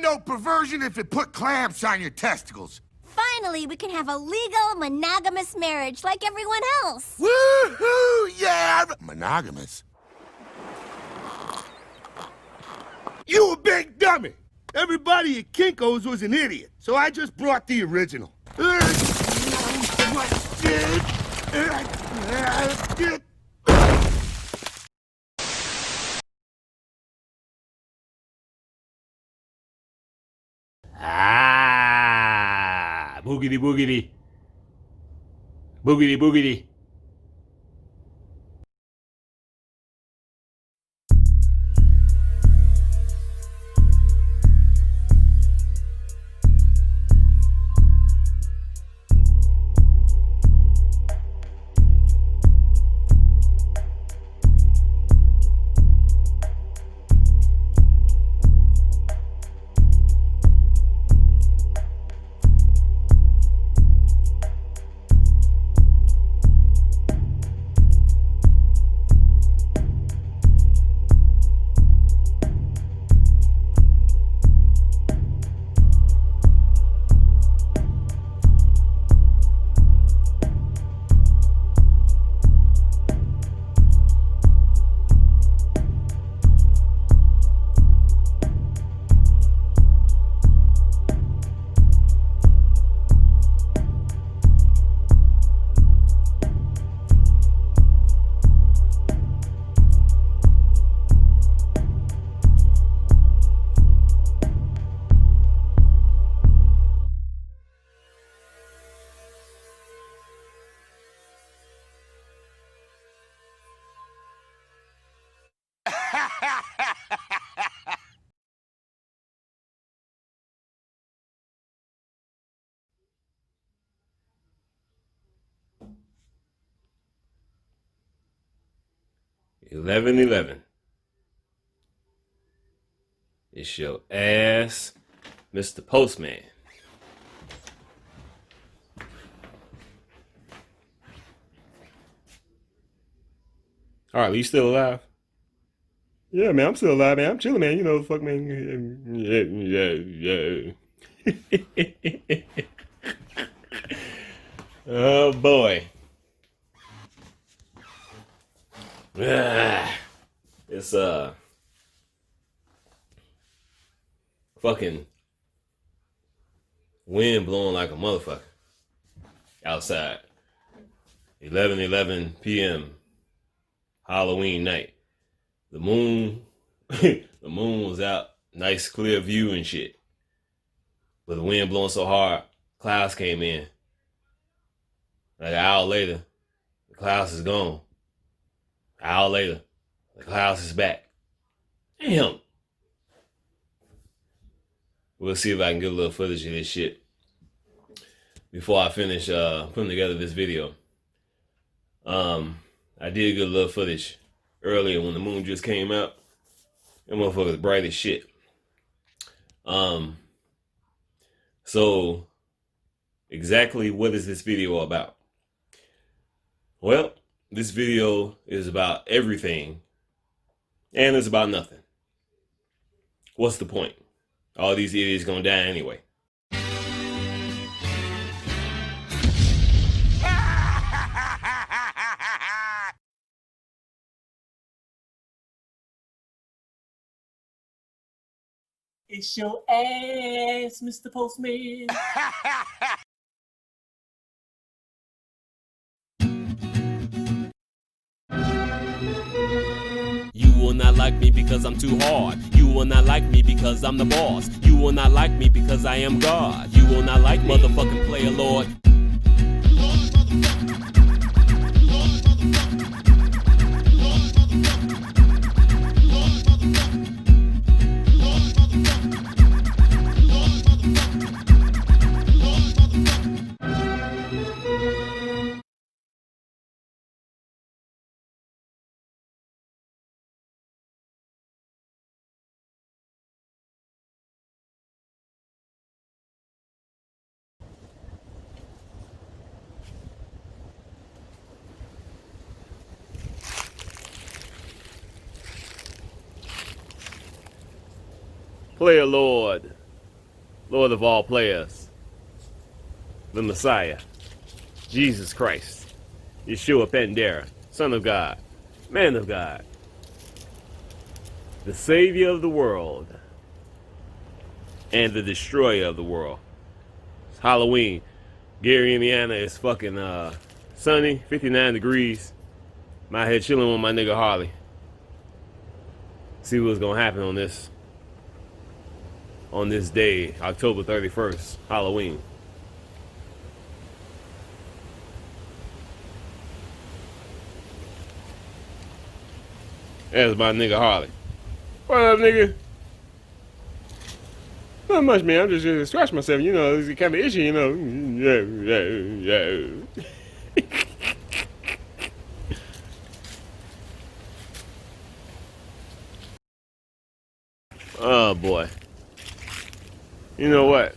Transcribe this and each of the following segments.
no perversion if it put clamps on your testicles. Finally, we can have a legal, monogamous marriage like everyone else. Woohoo! Yeah! Monogamous? You a big dummy! Everybody at Kinko's was an idiot, so I just brought the original. Ah, boogity boogity. Boogity boogity. $11.11. It's your ass, Mr. Postman. All right, you still alive? Yeah, man, I'm still alive, man. I'm chilling, man. You know, fuck, man. Yeah. Oh boy. It's fucking wind blowing like a motherfucker outside. 11:11 p.m. Halloween night. The moon the moon was out, nice clear view and shit. But the wind blowing so hard, clouds came in. Like an hour later, the clouds is gone. An hour later, the clouds is back. Damn. We'll see if I can get a little footage of this shit before I finish putting together this video. I did get a little footage earlier when the moon just came out. That motherfucker's bright as shit. So exactly what is this video about? Well, this video is about everything and it's about nothing. What's the point? All these idiots gonna die anyway. It's your ass, Mr. Postman. You will not like me because I'm too hard. You will not like me because I'm the boss. You will not like me because I am God. You will not like motherfucking player lord. Player lord, Lord of all players, the Messiah, Jesus Christ, Yeshua Pandera, Son of God, Man of God, the Savior of the world, and the Destroyer of the world. It's Halloween. Gary, Indiana is fucking sunny, 59 degrees. I'm out here chilling with my nigga Harley. See what's gonna happen on this day, October 31st, Halloween. That's my nigga Harley. What up, nigga? Not much, man. I'm just scratching myself. You know, it's kind of itchy, you know. Oh, boy. You know what?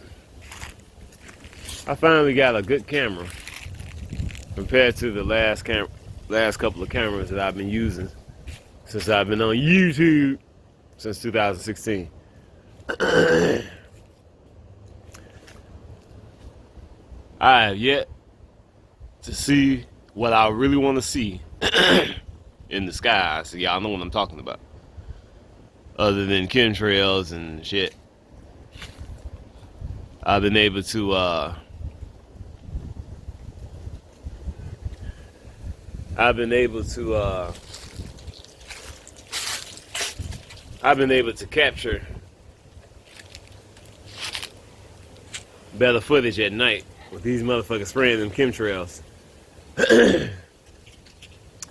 I finally got a good camera compared to the last couple of cameras that I've been using since I've been on YouTube since 2016. I have yet to see what I really want to see in the sky. So y'all know what I'm talking about. Other than chemtrails and shit, I've been able to capture better footage at night with these motherfuckers spraying them chemtrails.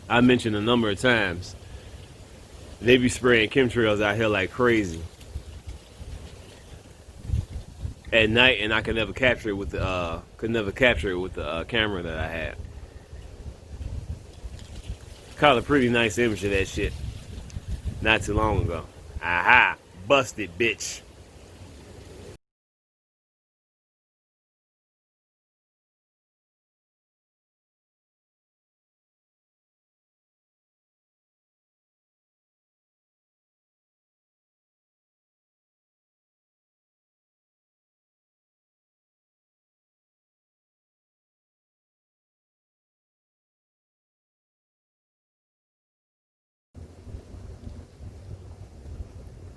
I mentioned a number of times they be spraying chemtrails out here like crazy at night, and I could never capture it with the camera that I had. Caught a pretty nice image of that shit not too long ago. Aha, busted, bitch.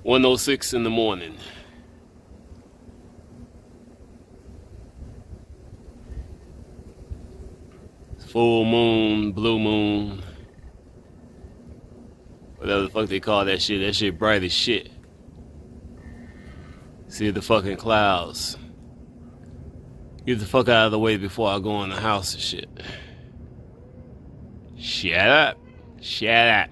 "1:06 in the morning. Full moon, blue moon, whatever the fuck they call that shit. That shit bright as shit. See the fucking clouds. Get the fuck out of the way before I go in the house and shit. Shut up. Shut up.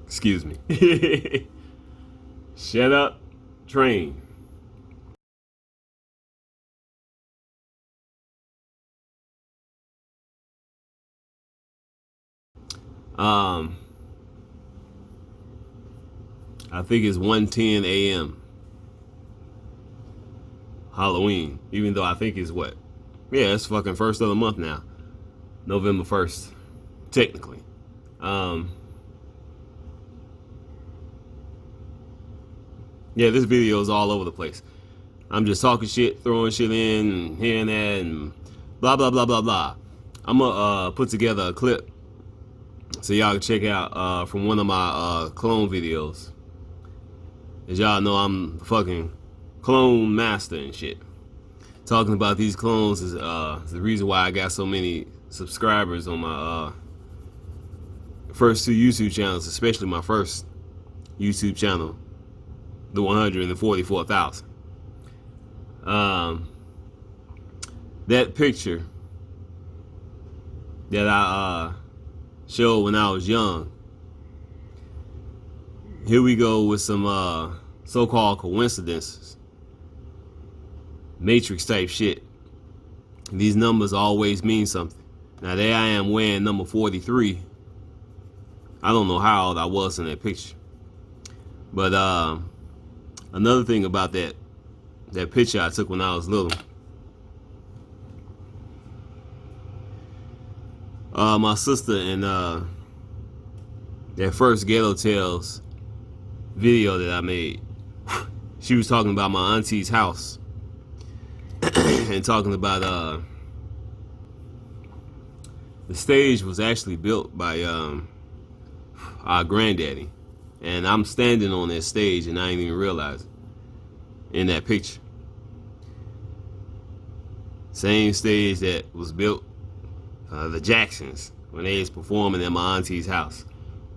Excuse me. Shut up, train. I think it's 1:10 a.m. Halloween. Even though I think it's what? Yeah, it's fucking first of the month now. November 1st. Technically. Yeah, this video is all over the place. I'm just talking shit, throwing shit in, and here and there, and blah, blah, blah, blah, blah. I'm gonna put together a clip so y'all can check out from one of my clone videos. As y'all know, I'm fucking clone master and shit. Talking about these clones is the reason why I got so many subscribers on my first two YouTube channels, especially my first YouTube channel, the 144,000. That picture that I showed when I was young. Here we go with some so-called coincidences. Matrix type shit. These numbers always mean something. Now there I am wearing number 43. I don't know how old I was in that picture. But another thing about that picture I took when I was little. My sister in that first Ghetto Tales video that I made, she was talking about my auntie's house and talking about the stage was actually built by our granddaddy, and I'm standing on that stage and I didn't even realize it in that picture. Same stage that was built the Jacksons when they was performing at my auntie's house.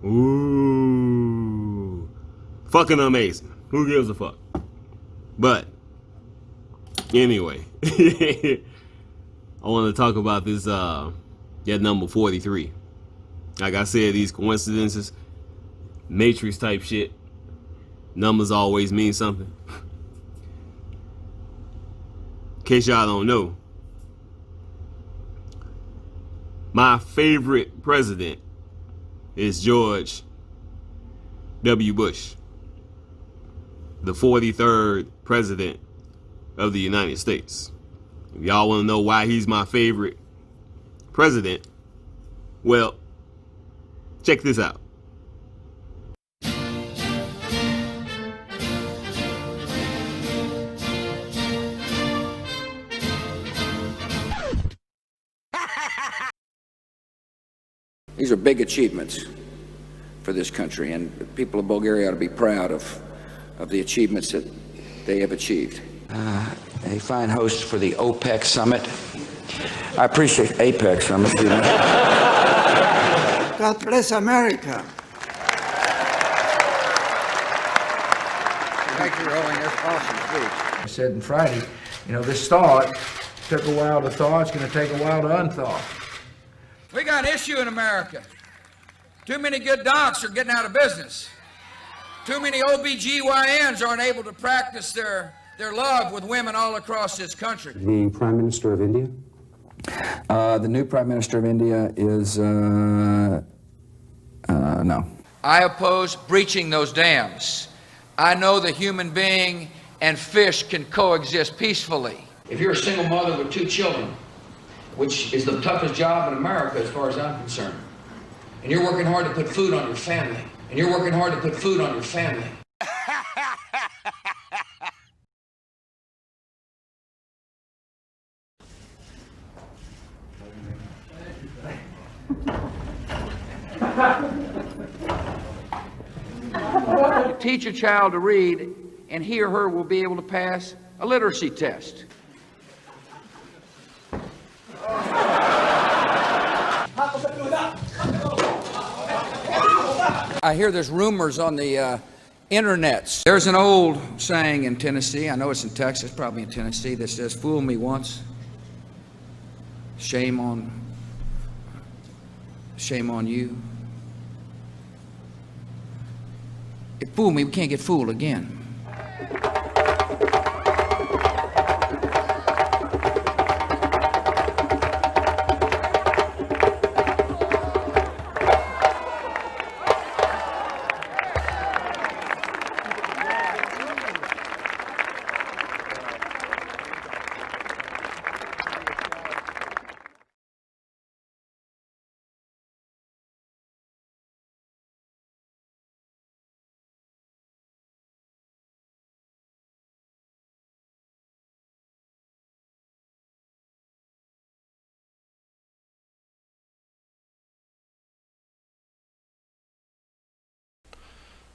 Ooh, fucking amazing. Who gives a fuck? But anyway, I want to talk about this that number 43. Like I said, these coincidences, Matrix type shit, numbers always mean something. In case y'all don't know, my favorite president is George W. Bush, the 43rd president of the United States. If y'all want to know why he's my favorite president, well, check this out. These are big achievements for this country, and the people of Bulgaria ought to be proud of the achievements that they have achieved. A fine host for the OPEC summit. I appreciate APEC summit. God bless America. Thank you for holding this awesome speech. I said on Friday, this thought took a while to thaw. It's going to take a while to unthaw. We got an issue in America. Too many good docs are getting out of business. Too many OBGYNs aren't able to practice their love with women all across this country. The Prime Minister of India? The new Prime Minister of India is, no. I oppose breaching those dams. I know the human being and fish can coexist peacefully. If you're a single mother with 2 children, which is the toughest job in America as far as I'm concerned, and you're working hard to put food on your family, Teach a child to read, and he or her will be able to pass a literacy test. I hear there's rumors on the internets. There's an old saying in Tennessee, I know it's in Texas, probably in Tennessee, that says, "Fool me once, shame on you." If fool me, we can't get fooled again.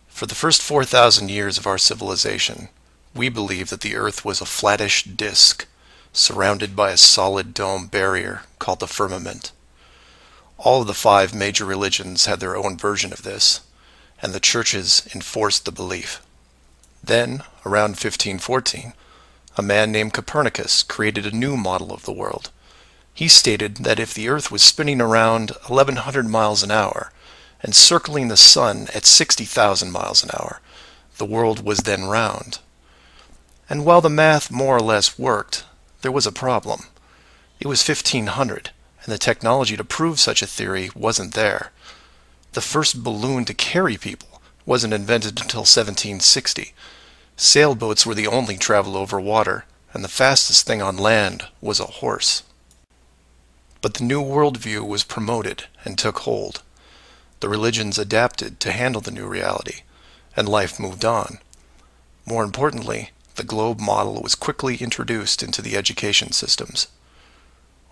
For the first 4,000 years of our civilization, we believed that the Earth was a flattish disk, surrounded by a solid dome barrier called the firmament. All of the 5 major religions had their own version of this, and the churches enforced the belief. Then, around 1514, a man named Copernicus created a new model of the world. He stated that if the Earth was spinning around 1,100 miles an hour, and circling the sun at 60,000 miles an hour, the world was then round. And while the math more or less worked, there was a problem. It was 1500, and the technology to prove such a theory wasn't there. The first balloon to carry people wasn't invented until 1760. Sailboats were the only travel over water, and the fastest thing on land was a horse. But the new worldview was promoted and took hold. The religions adapted to handle the new reality, and life moved on. More importantly, the globe model was quickly introduced into the education systems.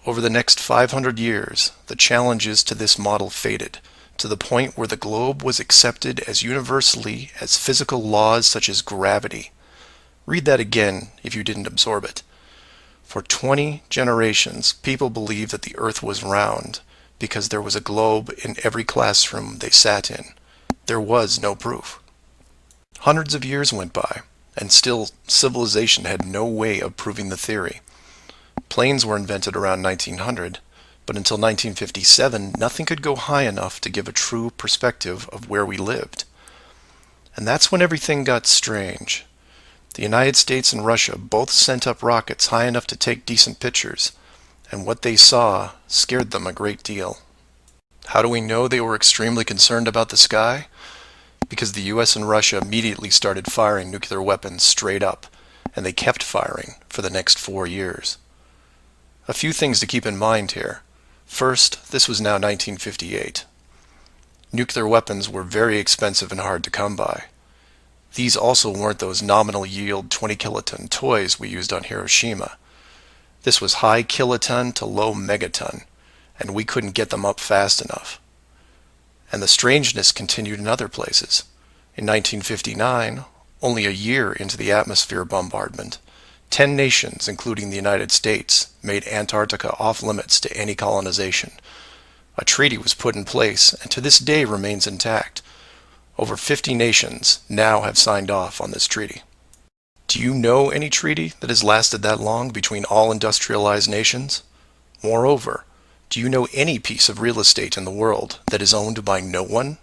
Over the next 500 years, the challenges to this model faded, to the point where the globe was accepted as universally as physical laws such as gravity. Read that again if you didn't absorb it. For 20 generations, people believed that the earth was round because there was a globe in every classroom they sat in. There was no proof. Hundreds of years went by, and still civilization had no way of proving the theory. Planes were invented around 1900, but until 1957, nothing could go high enough to give a true perspective of where we lived. And that's when everything got strange. The United States and Russia both sent up rockets high enough to take decent pictures, and what they saw scared them a great deal. How do we know they were extremely concerned about the sky? Because the US and Russia immediately started firing nuclear weapons straight up, and they kept firing for the next 4 years. A few things to keep in mind here. First, this was now 1958. Nuclear weapons were very expensive and hard to come by. These also weren't those nominal yield 20 kiloton toys we used on Hiroshima. This was high kiloton to low megaton, and we couldn't get them up fast enough. And the strangeness continued in other places. In 1959, only a year into the atmosphere bombardment, 10 nations, including the United States, made Antarctica off-limits to any colonization. A treaty was put in place and to this day remains intact. Over 50 nations now have signed off on this treaty. Do you know any treaty that has lasted that long between all industrialized nations? Moreover, do you know any piece of real estate in the world that is owned by no one?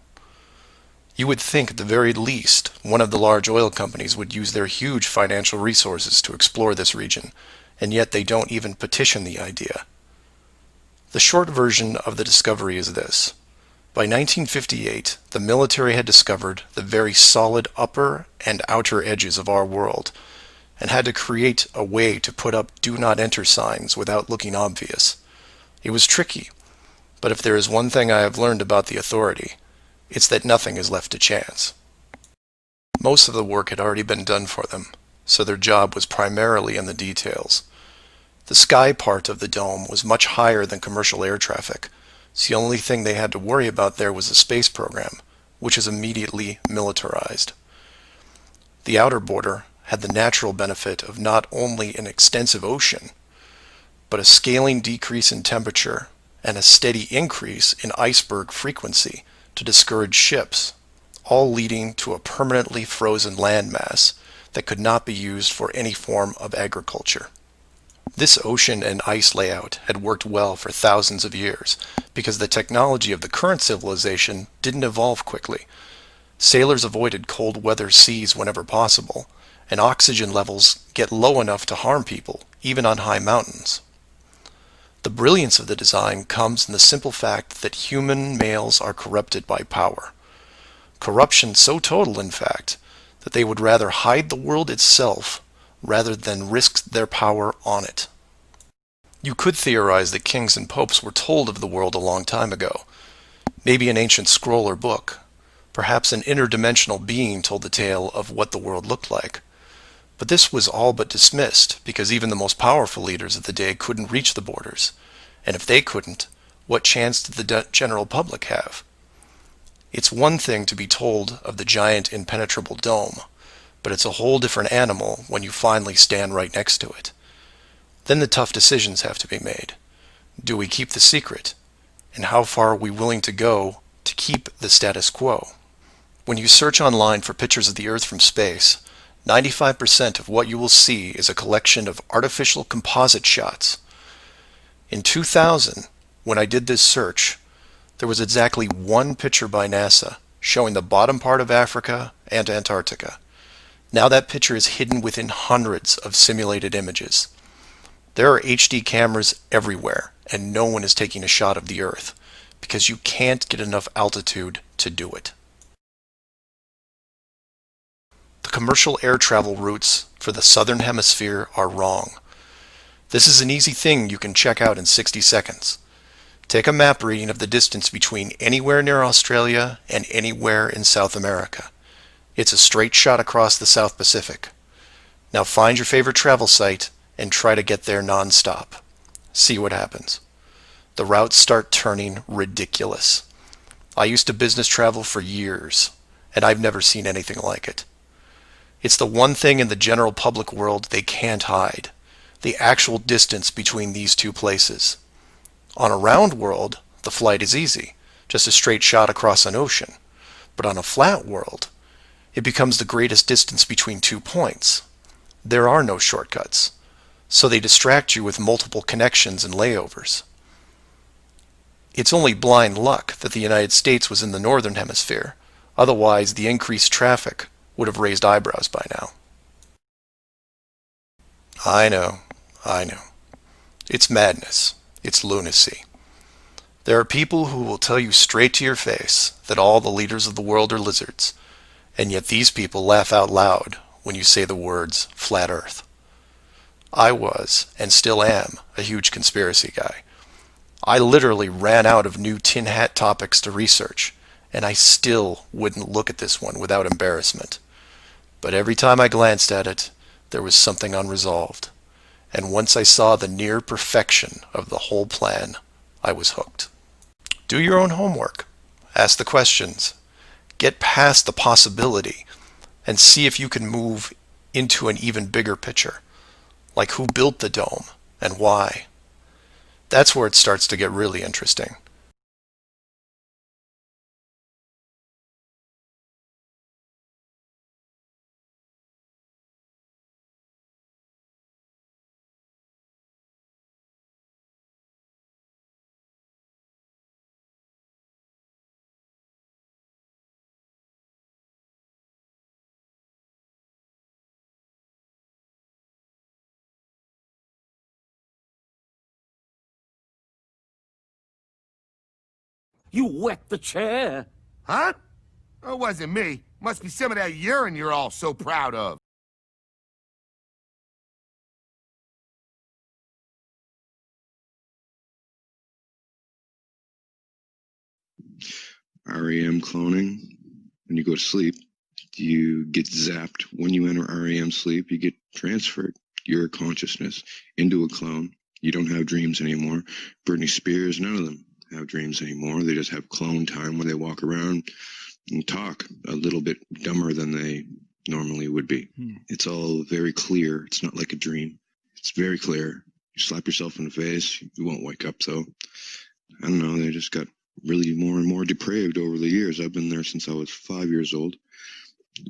You would think at the very least one of the large oil companies would use their huge financial resources to explore this region, and yet they don't even petition the idea. The short version of the discovery is this. By 1958, the military had discovered the very solid upper and outer edges of our world, and had to create a way to put up do not enter signs without looking obvious. It was tricky, but if there is one thing I have learned about the authority, it's that nothing is left to chance. Most of the work had already been done for them, so their job was primarily in the details. The sky part of the dome was much higher than commercial air traffic, so the only thing they had to worry about there was the space program, which is immediately militarized. The outer border had the natural benefit of not only an extensive ocean, but a scaling decrease in temperature and a steady increase in iceberg frequency to discourage ships, all leading to a permanently frozen landmass that could not be used for any form of agriculture. This ocean and ice layout had worked well for thousands of years because the technology of the current civilization didn't evolve quickly. Sailors avoided cold weather seas whenever possible, and oxygen levels get low enough to harm people, even on high mountains. The brilliance of the design comes in the simple fact that human males are corrupted by power. Corruption so total, in fact, that they would rather hide the world itself rather than risk their power on it. You could theorize that kings and popes were told of the world a long time ago. Maybe an ancient scroll or book. Perhaps an interdimensional being told the tale of what the world looked like. But this was all but dismissed, because even the most powerful leaders of the day couldn't reach the borders. And if they couldn't, what chance did the general public have? It's one thing to be told of the giant impenetrable dome, but it's a whole different animal when you finally stand right next to it. Then the tough decisions have to be made. Do we keep the secret? And how far are we willing to go to keep the status quo? When you search online for pictures of the Earth from space, 95% of what you will see is a collection of artificial composite shots. In 2000, when I did this search, there was exactly one picture by NASA showing the bottom part of Africa and Antarctica. Now that picture is hidden within hundreds of simulated images. There are HD cameras everywhere, and no one is taking a shot of the Earth, because you can't get enough altitude to do it. The commercial air travel routes for the southern hemisphere are wrong. This is an easy thing you can check out in 60 seconds. Take a map reading of the distance between anywhere near Australia and anywhere in South America. It's a straight shot across the South Pacific. Now find your favorite travel site and try to get there non-stop. See what happens. The routes start turning ridiculous. I used to business travel for years, and I've never seen anything like it. It's the one thing in the general public world they can't hide, the actual distance between these two places. On a round world, the flight is easy, just a straight shot across an ocean. But on a flat world, it becomes the greatest distance between 2 points. There are no shortcuts, so they distract you with multiple connections and layovers. It's only blind luck that the United States was in the northern hemisphere. Otherwise, the increased traffic would have raised eyebrows by now. I know. It's madness. It's lunacy. There are people who will tell you straight to your face that all the leaders of the world are lizards, and yet these people laugh out loud when you say the words flat earth. I was, and still am, a huge conspiracy guy. I literally ran out of new tin hat topics to research, and I still wouldn't look at this one without embarrassment. But every time I glanced at it, there was something unresolved. And once I saw the near perfection of the whole plan, I was hooked. Do your own homework. Ask the questions. Get past the possibility and see if you can move into an even bigger picture. Like who built the dome and why. That's where it starts to get really interesting. You wet the chair. Huh? Oh, it wasn't me. Must be some of that urine you're all so proud of. REM cloning. When you go to sleep, you get zapped. When you enter REM sleep, you get transferred your consciousness into a clone. You don't have dreams anymore. Britney Spears, none of them have dreams anymore. They just have clone time where they walk around and talk a little bit dumber than they normally would be. It's all very clear. It's not like a dream. It's very clear. You slap yourself in the face, you won't wake up though. I don't know, they just got really more and more depraved over the years. I've been there since I was 5 years old.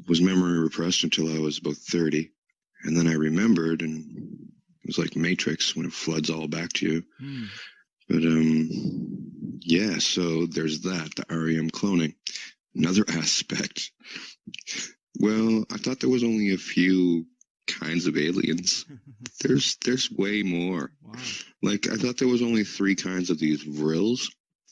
Was memory repressed until I was about 30. And then I remembered, and it was like Matrix when it floods all back to you. But yeah, so there's that, the REM cloning. Another aspect. Well, I thought there was only a few kinds of aliens. There's way more. Wow. Like, I thought there was only 3 kinds of these vrills.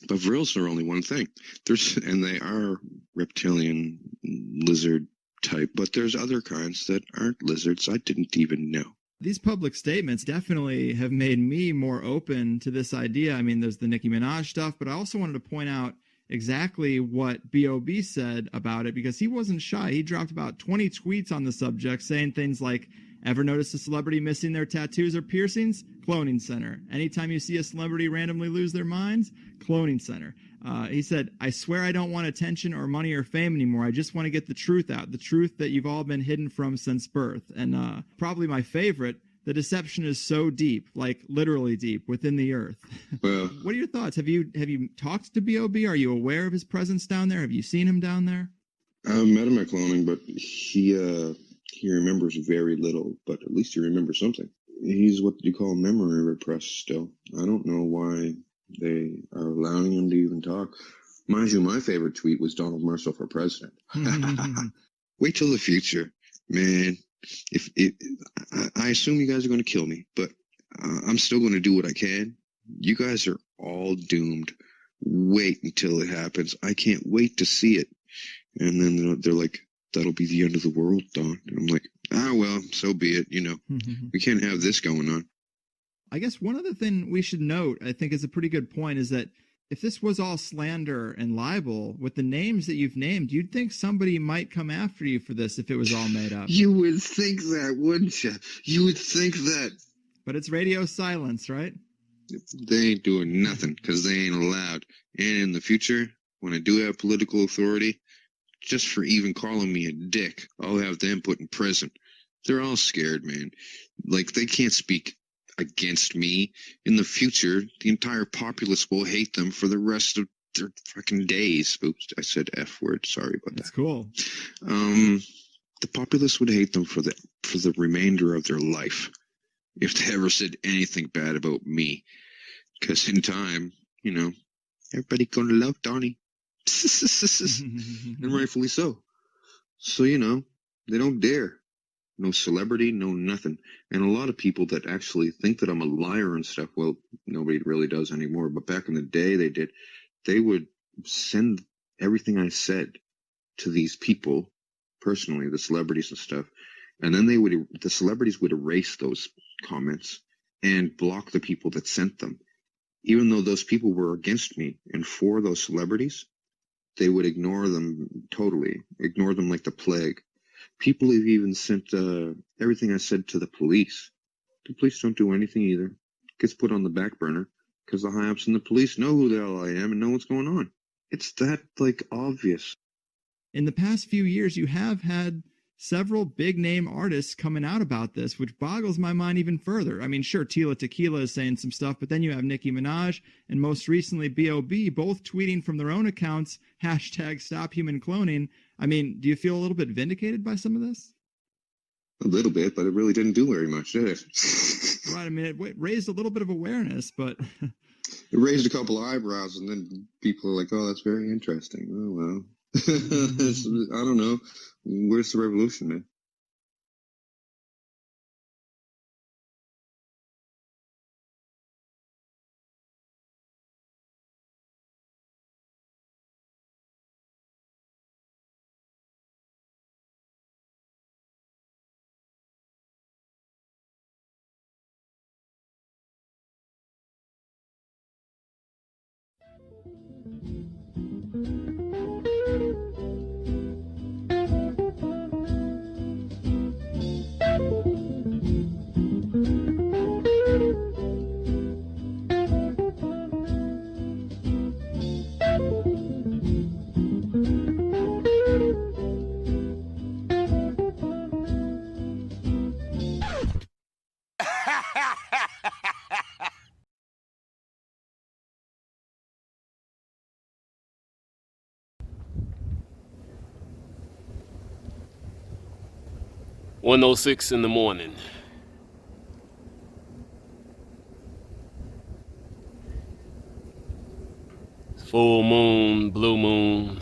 But vrills are only one thing. And they are reptilian, lizard type, but there's other kinds that aren't lizards I didn't even know. These public statements definitely have made me more open to this idea. I mean, there's the Nicki Minaj stuff, but I also wanted to point out exactly what B.O.B. said about it, because he wasn't shy. He dropped about 20 tweets on the subject saying things like, ever notice a celebrity missing their tattoos or piercings? Cloning center. Anytime you see a celebrity randomly lose their minds? Cloning center. He said, I swear I don't want attention or money or fame anymore. I just want to get the truth out. The truth that you've all been hidden from since birth. And probably my favorite, the deception is so deep, like literally deep, within the earth. Well, what are your thoughts? Have you talked to B.O.B.? Are you aware of his presence down there? Have you seen him down there? I met him at cloning, but he remembers very little, but at least he remembers something. He's what you call memory repressed still. I don't know why they are allowing him to even talk. Mind you, my favorite tweet was Donald Marshall for president. Wait till the future, man. I assume you guys are going to kill me, but I'm still going to do what I can. You guys are all doomed. Wait until it happens. I can't wait to see it. And then they're like, that'll be the end of the world, Don. And I'm like, well, so be it. You know, we can't have this going on. I guess one other thing we should note, I think is a pretty good point, is that if this was all slander and libel, with the names that you've named, you'd think somebody might come after you for this if it was all made up. You would think that, wouldn't you? You would think that. But it's radio silence, right? They ain't doing nothing because they ain't allowed. And in the future, when I do have political authority, just for even calling me a dick, I'll have them put in prison. They're all scared, man. Like, they can't speak against me. In the future, the entire populace will hate them for the rest of their fucking days. Oops, I said F word. Sorry about that. That's cool. The populace would hate them for the remainder of their life if they ever said anything bad about me. Because in time, you know, everybody gonna love Donnie. And rightfully so. So, you know, they don't dare. No celebrity, no nothing. And a lot of people that actually think that I'm a liar and stuff, well, nobody really does anymore. But back in the day, they did. They would send everything I said to these people personally, the celebrities and stuff. And then the celebrities would erase those comments and block the people that sent them. Even though those people were against me and for those celebrities, they would ignore them totally, ignore them like the plague. People have even sent everything I said to the police. The police don't do anything either. It gets put on the back burner because the high-ups in the police know who the hell I am and know what's going on. It's that, like, obvious. In the past few years, you have had several big-name artists coming out about this, which boggles my mind even further. I mean, sure, Tila Tequila is saying some stuff, but then you have Nicki Minaj and most recently B.O.B. both tweeting from their own accounts, #StopHumanCloning. I mean, do you feel a little bit vindicated by some of this? A little bit, but it really didn't do very much, did it? Right, I mean, it raised a little bit of awareness, but... It raised a couple of eyebrows, and then people are like, oh, that's very interesting. Oh, well. I don't know. Where's the revolution, man? "1:06 in the morning. Full moon, blue moon,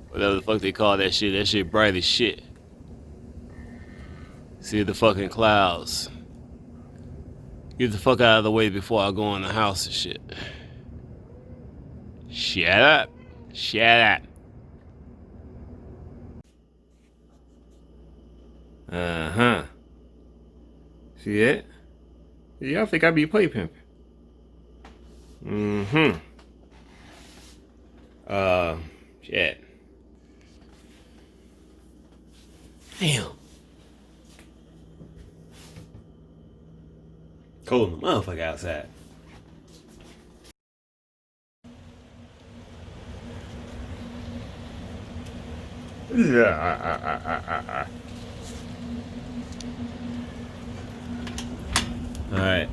whatever the fuck they call that shit. That shit bright as shit. See the fucking clouds. Get the fuck out of the way before I go in the house and shit. Shut up. Shut up. Uh-huh. See that? Y'all think I be play pimping. Mm-hmm. Shit. Damn. Cold in the motherfucker outside. Yeah. All right.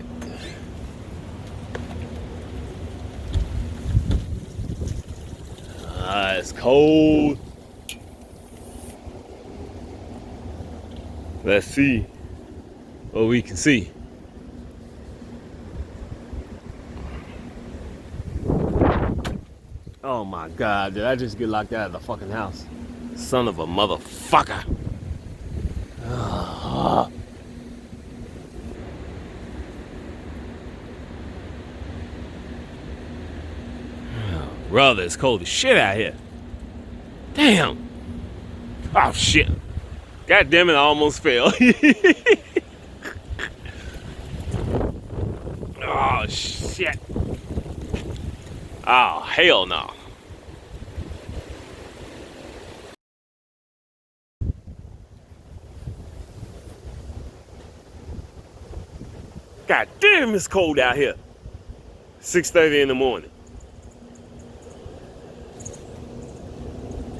It's cold. Let's see what we can see. Oh my God, did I just get locked out of the fucking house? Son of a motherfucker. Brother, it's cold as shit out here. Damn. Oh shit. God damn it, I almost fell. Oh, shit. Oh, hell no. God damn, it's cold out here. 6:30 in the morning.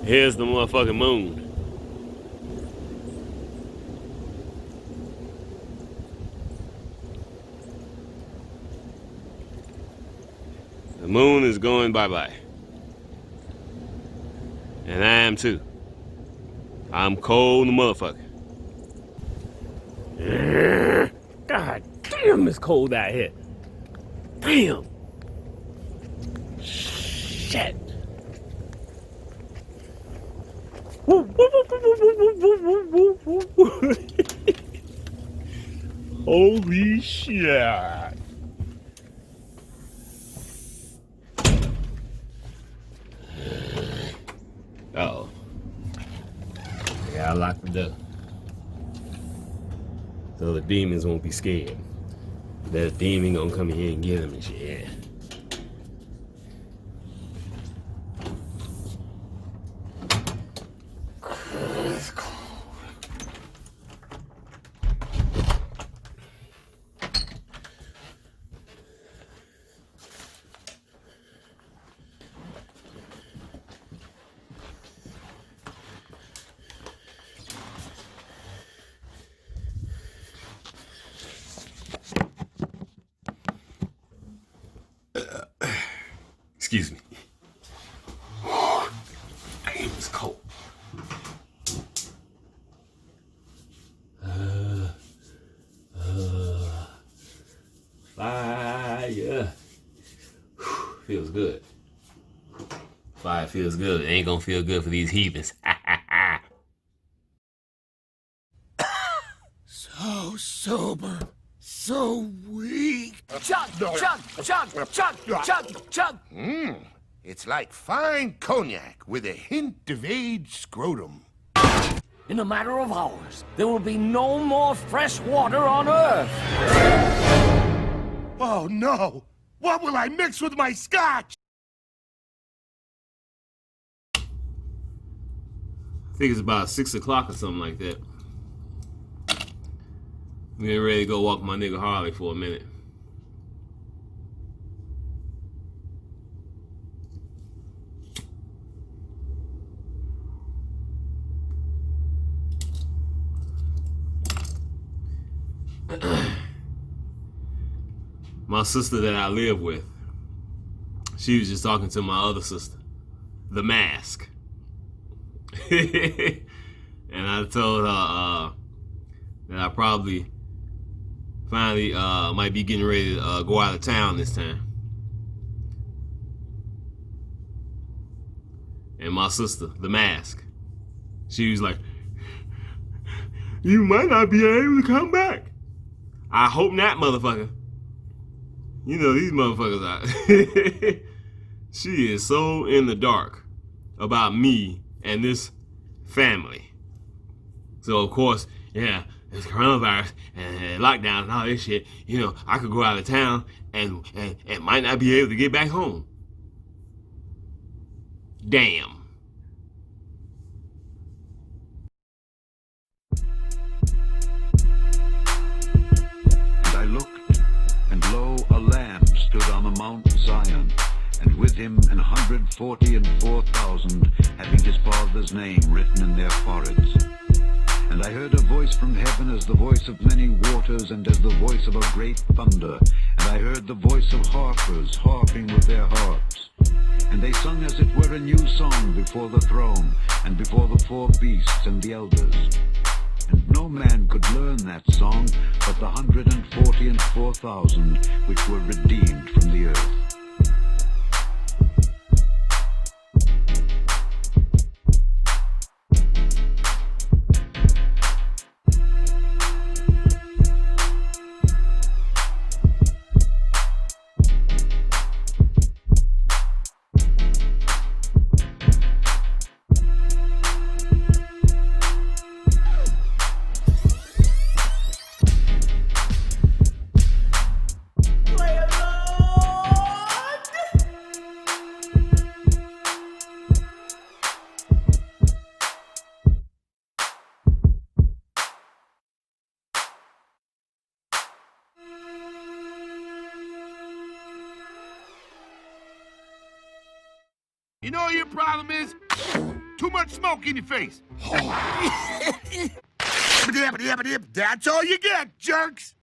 Here's the motherfucking moon. The moon is going bye-bye. And I am too. I'm cold in the motherfucker. God damn, it's cold out here. Damn. Shit. Holy shit. Uh-oh. Yeah, I locked the door. So the demons won't be scared. That demon gonna come in here and get them and shit. It's cold. Excuse me. Damn, it's cold. Fire. Feels good. Fire feels good. It ain't gonna feel good for these heathens. So sober. So weak. Chug, chug, chug, chug, chug, chug. It's like fine cognac with a hint of aged scrotum. In a matter of hours, there will be no more fresh water on Earth. Oh no! What will I mix with my scotch? I think it's about 6 o'clock or something like that. I'm getting ready to go walk my nigga Harley for a minute. My sister that I live with, she was just talking to my other sister, the mask. And I told her that I probably finally might be getting ready to go out of town this time. And my sister, the mask, she was like, you might not be able to come back. I hope not, motherfucker. You know, these motherfuckers are. She is so in the dark about me and this family. So, of course, yeah, it's coronavirus and lockdown and all this shit. You know, I could go out of town and might not be able to get back home. Damn. And I looked, and lo, a lamb stood on the Mount Zion, and with him 144,000, having his father's name written in their foreheads. And I heard a voice from heaven as the voice of many waters, and as the voice of a great thunder. And I heard the voice of harpers harping with their harps. And they sung as it were a new song before the throne, and before the four beasts and the elders. And no man could learn that song but the 144,000 which were redeemed from the earth. Play a You know what your problem is? Too much smoke in your face. That's all you get, jerks.